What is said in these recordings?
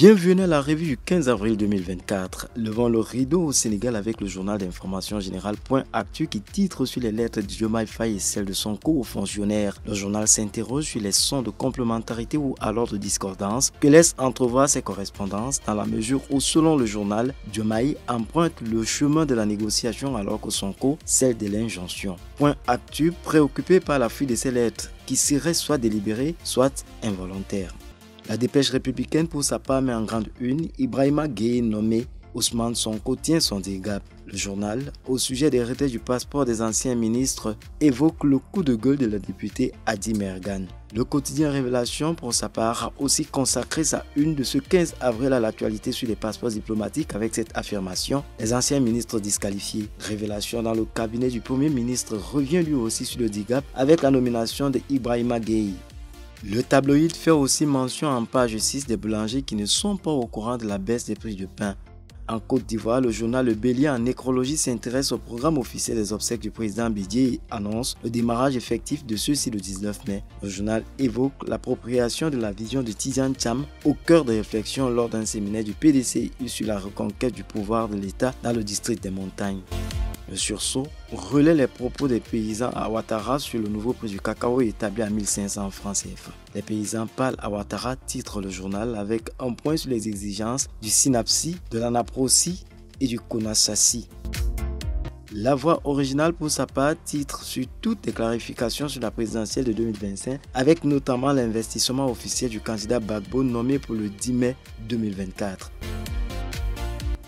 Bienvenue à la revue du 15 avril 2024. Levant le rideau au Sénégal avec le journal d'information générale Point Actu qui titre sur les lettres de Diomaye Faye et celles de son co-fonctionnaire. Le journal s'interroge sur les sons de complémentarité ou alors de discordance que laissent entrevoir ses correspondances dans la mesure où, selon le journal, Diomaye emprunte le chemin de la négociation alors que Sonko celle de l'injonction. Point Actu préoccupé par la fuite de ces lettres qui seraient soit délibérées, soit involontaires. La dépêche républicaine pour sa part met en grande une Ibrahima Gueye nommé Ousmane Sonko tient son dégât. Le journal, au sujet des retraits du passeport des anciens ministres, évoque le coup de gueule de la députée Hadi Mergane. Le quotidien Révélation, pour sa part, a aussi consacré sa une de ce 15 avril à l'actualité sur les passeports diplomatiques avec cette affirmation « Les anciens ministres disqualifiés ». Révélation dans le cabinet du Premier ministre revient lui aussi sur le DIGAP avec la nomination de Ibrahima Gueye. Le tabloïd fait aussi mention en page 6 des boulangers qui ne sont pas au courant de la baisse des prix du pain. En Côte d'Ivoire, le journal Le Bélier en nécrologie s'intéresse au programme officiel des obsèques du président Bidié et annonce le démarrage effectif de ceux-ci le 19 mai. Le journal évoque l'appropriation de la vision de Tidiane Cham au cœur des réflexions lors d'un séminaire du PDCI sur la reconquête du pouvoir de l'État dans le district des montagnes. Le sursaut relaie les propos des paysans à Ouattara sur le nouveau prix du cacao établi à 1500 francs CFA. Les paysans parlent à Ouattara, titre le journal, avec un point sur les exigences du SYNAPSI, de l'ANAPROSI et du CONASASI. La Voix originale pour sa part titre sur toutes les clarifications sur la présidentielle de 2025 avec notamment l'investissement officiel du candidat Gbagbo nommé pour le 10 mai 2024.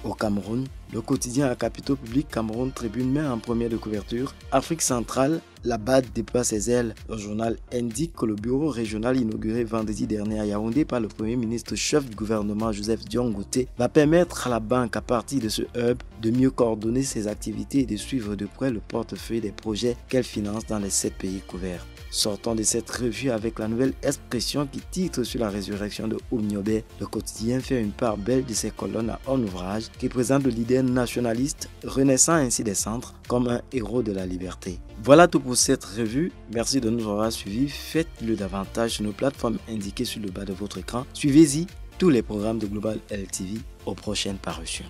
Au Cameroun, le quotidien à capitaux publics Cameroun Tribune met en première de couverture Afrique centrale, la BAD déploie ses ailes. Le journal indique que le bureau régional inauguré vendredi dernier à Yaoundé par le Premier ministre chef du gouvernement Joseph Dion-Ngouté va permettre à la banque à partir de ce hub de mieux coordonner ses activités et de suivre de près le portefeuille des projets qu'elle finance dans les 7 pays couverts. Sortons de cette revue avec la nouvelle expression qui titre sur la résurrection de Oumniobé. Le quotidien fait une part belle de ses colonnes à un ouvrage qui présente le leader nationaliste, renaissant ainsi des centres comme un héros de la liberté. Voilà tout pour cette revue. Merci de nous avoir suivis. Faites-le davantage sur nos plateformes indiquées sur le bas de votre écran. Suivez-y tous les programmes de Global LTV aux prochaines parutions.